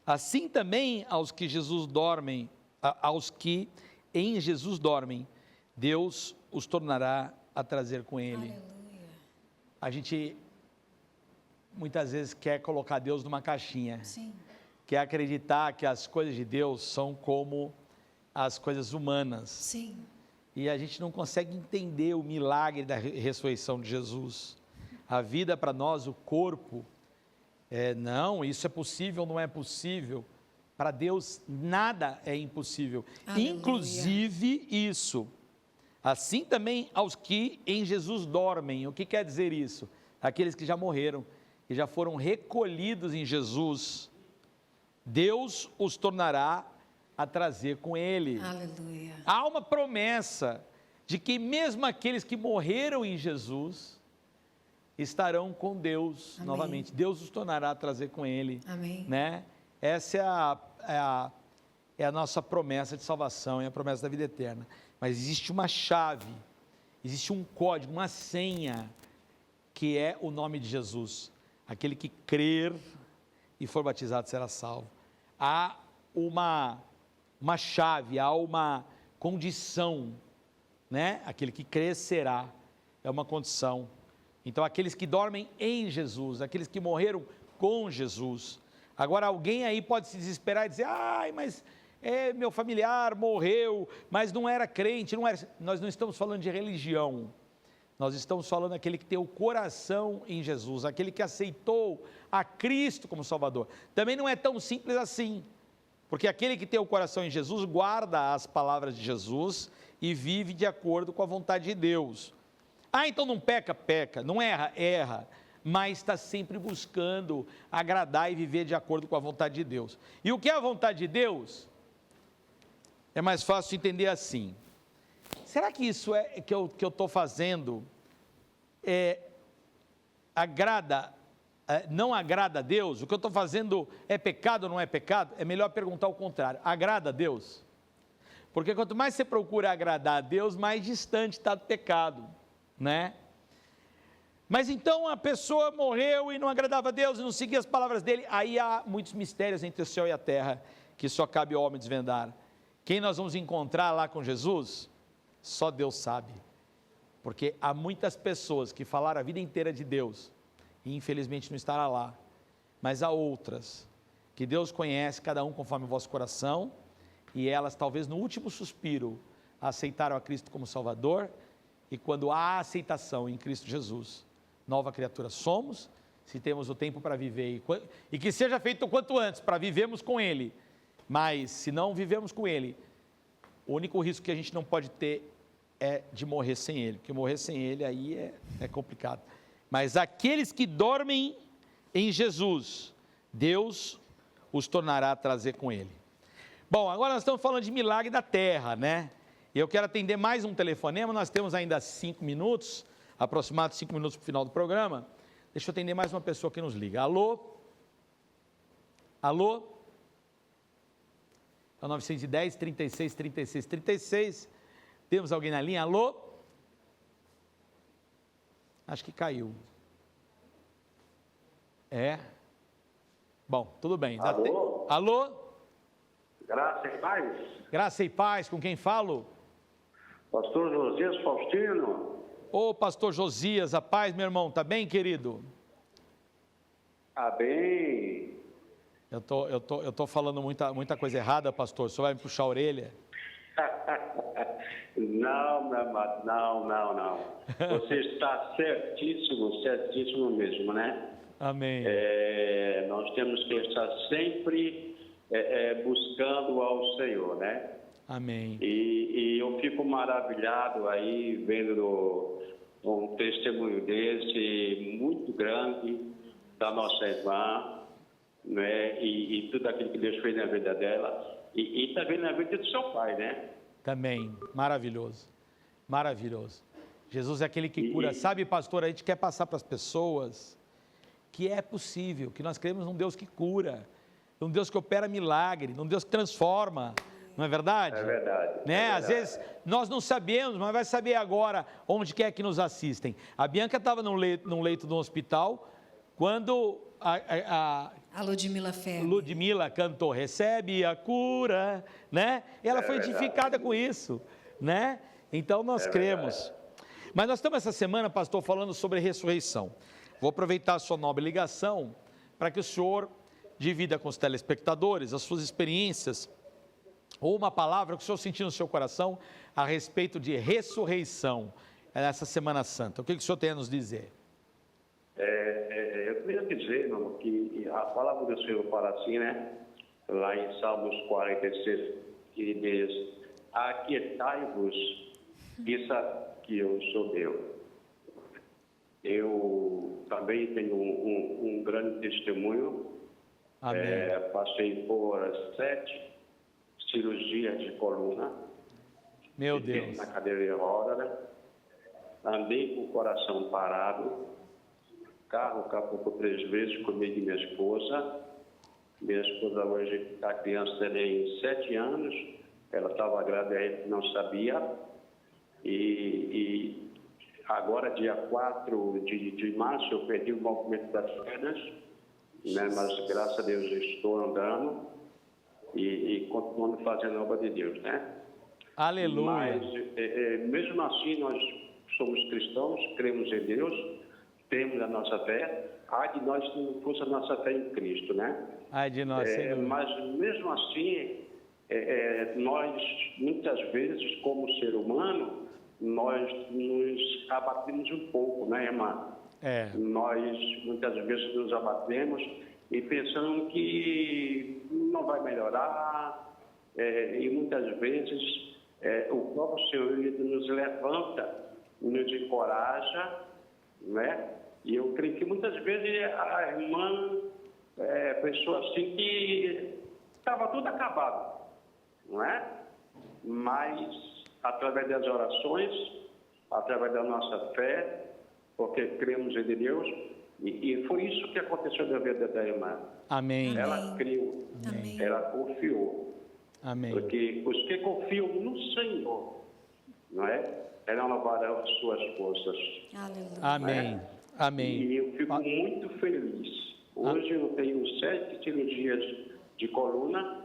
assim também aos que em Jesus dormem, Deus os tornará a trazer com Ele. Aleluia. A gente muitas vezes quer colocar Deus numa caixinha. Sim. Quer acreditar que as coisas de Deus são como as coisas humanas. Sim. E a gente não consegue entender o milagre da ressurreição de Jesus. A vida para nós, o corpo, não, isso é possível, não é possível. Para Deus, nada é impossível. Aleluia. Inclusive isso. Assim também aos que em Jesus dormem. O que quer dizer isso? Aqueles que já morreram, que já foram recolhidos em Jesus, Deus os tornará a trazer com Ele. Aleluia. Há uma promessa de que mesmo aqueles que morreram em Jesus estarão com Deus. Amém. Novamente. Deus os tornará a trazer com Ele. Amém. Né? Essa é a nossa promessa de salvação, é a promessa da vida eterna. Mas existe uma chave, existe um código, uma senha, que é o nome de Jesus. Aquele que crer e for batizado será salvo. Há uma chave, há uma condição, né? Aquele que crer será, é uma condição. Então, aqueles que dormem em Jesus, aqueles que morreram com Jesus. Agora, alguém aí pode se desesperar e dizer, ai, mas meu familiar morreu, mas não era crente, não era... Nós não estamos falando de religião, nós estamos falando daquele que tem o coração em Jesus, aquele que aceitou a Cristo como Salvador. Também não é tão simples assim, porque aquele que tem o coração em Jesus guarda as palavras de Jesus e vive de acordo com a vontade de Deus. Ah, então não peca, peca, não erra, erra, mas está sempre buscando agradar e viver de acordo com a vontade de Deus. E o que é a vontade de Deus? É mais fácil entender assim. Será que isso que eu estou fazendo não agrada a Deus? O que eu estou fazendo é pecado ou não é pecado? É melhor perguntar o contrário. Agrada a Deus? Porque quanto mais você procura agradar a Deus, mais distante está do pecado, né? Mas então a pessoa morreu e não agradava a Deus e não seguia as palavras dele. Aí há muitos mistérios entre o céu e a terra que só cabe ao homem desvendar. Quem nós vamos encontrar lá com Jesus? Só Deus sabe. Porque há muitas pessoas que falaram a vida inteira de Deus e infelizmente não estará lá. Mas há outras que Deus conhece, cada um conforme o vosso coração, e elas talvez no último suspiro aceitaram a Cristo como Salvador, e quando há aceitação em Cristo Jesus, nova criatura somos, se temos o tempo para viver, e que seja feito o quanto antes, para vivermos com Ele. Mas se não vivemos com Ele, o único risco que a gente não pode ter é de morrer sem Ele, porque morrer sem Ele aí é complicado. Mas aqueles que dormem em Jesus, Deus os tornará a trazer com Ele. Bom, agora nós estamos falando de milagre da terra, né? E eu quero atender mais um telefonema, nós temos ainda 5 minutos, aproximadamente 5 minutos para o final do programa. Deixa eu atender mais uma pessoa que nos liga. Alô? Alô? É o 910, 36, 36, 36. Temos alguém na linha? Alô? Acho que caiu. Bom, tudo bem. Alô? Alô? Graça e paz. Graça e paz, com quem falo? Pastor Josias Faustino. Ô, pastor Josias, a paz, meu irmão, tá bem, querido? Ah, bem. Eu tô falando muita coisa errada, pastor, o senhor vai me puxar a orelha? Não, meu amado, não. Você está certíssimo mesmo, né? Amém. Nós temos que estar sempre buscando ao Senhor, né? Amém. E eu fico maravilhado aí vendo um testemunho desse muito grande da nossa irmã, né? E tudo aquilo que Deus fez na vida dela e também na vida do seu pai, né? Também, maravilhoso. Jesus é aquele que cura. Sabe, pastor, a gente quer passar para as pessoas que é possível, que nós cremos num Deus que cura, num Deus que opera milagre, num Deus que transforma. Não é verdade? É verdade. Né? É verdade. Às vezes nós não sabemos, mas vai saber agora onde quer que nos assistem. A Bianca estava num leito de um hospital, quando a Ludmila cantou, recebe a cura, né? E ela foi edificada com isso, né? Então nós cremos. Verdade. Mas nós estamos essa semana, pastor, falando sobre ressurreição. Vou aproveitar a sua nobre ligação para que o senhor divida com os telespectadores as suas experiências ou uma palavra que o senhor sentiu no seu coração a respeito de ressurreição nessa Semana Santa. O que o senhor tem a nos dizer? Eu queria dizer, irmão, que a palavra do Senhor fala assim, né? Lá em Salmos 46, que diz: aquietai-vos e sabe que eu sou Deus. Eu também tenho um grande testemunho. Amém. Passei por 7 cirurgias de coluna. Meu Deus. Na cadeira de roda, né? Andei com o coração parado. Carro capotou 3 vezes comigo e minha esposa. Minha esposa hoje, a criança tem 7 anos. Ela estava grávida, a gente não sabia. E agora, dia 4 de março, eu perdi o movimento das pernas, né? Mas graças a Deus estou andando e continuando fazendo a obra de Deus, né? Aleluia. Mas, mesmo assim, nós somos cristãos, cremos em Deus, temos a nossa fé. Ai de nós se não fosse a nossa fé em Cristo, né? Ai de nós, Senhor. Mas, mesmo assim, nós, muitas vezes, como ser humano, nós nos abatemos um pouco, né, irmã? Nós, muitas vezes, nos abatemos e pensamos que não vai melhorar, e muitas vezes o próprio Senhor ele nos levanta, nos encoraja, né? E eu creio que muitas vezes a irmã pensou assim que estava tudo acabado, não é? Mas através das orações, através da nossa fé, porque cremos em Deus, e foi isso que aconteceu na vida da irmã. Amém. Ela creu, Amém. ela confiou. Amém. Porque os que confiam no Senhor, não é? Renovarão as suas forças. Aleluia. Amém. Amém. E eu fico muito feliz. Hoje eu tenho 7 cirurgias de coluna,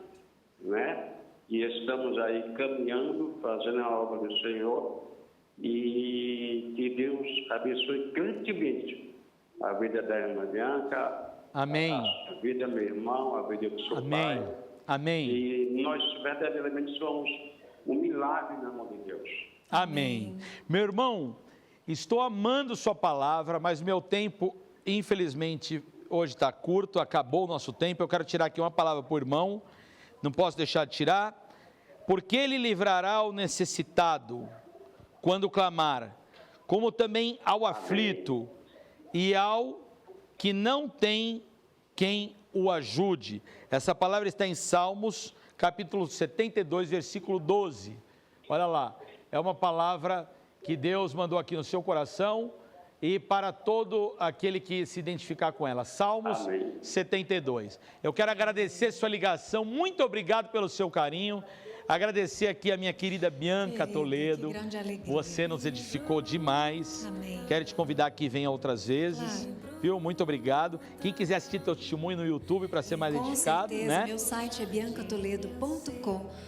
né? E estamos aí caminhando, fazendo a obra do Senhor. E que Deus abençoe grandemente a vida da irmã Bianca, Amém. a vida do meu irmão, a vida do seu Amém. pai. Amém. E nós verdadeiramente somos um milagre na mão de Deus. Amém. Meu irmão, estou amando sua palavra, mas meu tempo, infelizmente, hoje está curto, acabou o nosso tempo. Eu quero tirar aqui uma palavra para o irmão, não posso deixar de tirar. Porque ele livrará o necessitado quando clamar, como também ao aflito e ao que não tem quem o ajude. Essa palavra está em Salmos, capítulo 72, versículo 12. Olha lá, é uma palavra que Deus mandou aqui no seu coração e para todo aquele que se identificar com ela. Salmos 72. Eu quero agradecer sua ligação, muito obrigado pelo seu carinho. Agradecer aqui a minha querida Bianca Toledo. Que grande alegria. Você nos edificou demais. Amém. Quero te convidar que venha outras vezes. Claro. Viu? Muito obrigado. Quem quiser assistir teu testemunho no YouTube para ser mais edificado, Com certeza, né? meu site é biancatoledo.com.br.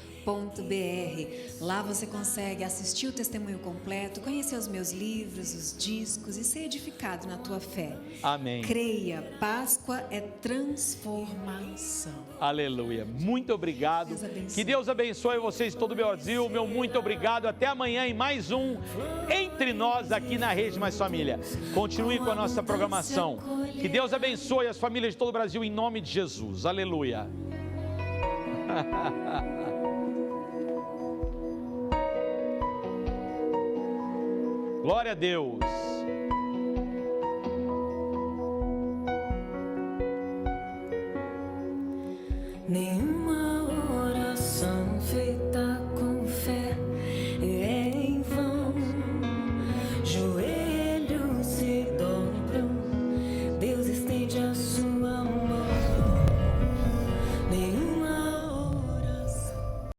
Lá você consegue assistir o testemunho completo, conhecer os meus livros, os discos e ser edificado na tua fé. Amém. Creia, Páscoa é transformação. Aleluia. Muito obrigado. Deus abençoe. Que Deus abençoe vocês todo o Brasil. Meu muito obrigado. Até amanhã em mais um Entre Nós aqui na Rede Mais Família. Continue com a nossa programação. Que Deus abençoe as famílias de todo o Brasil em nome de Jesus. Aleluia. Glória a Deus. Nenhuma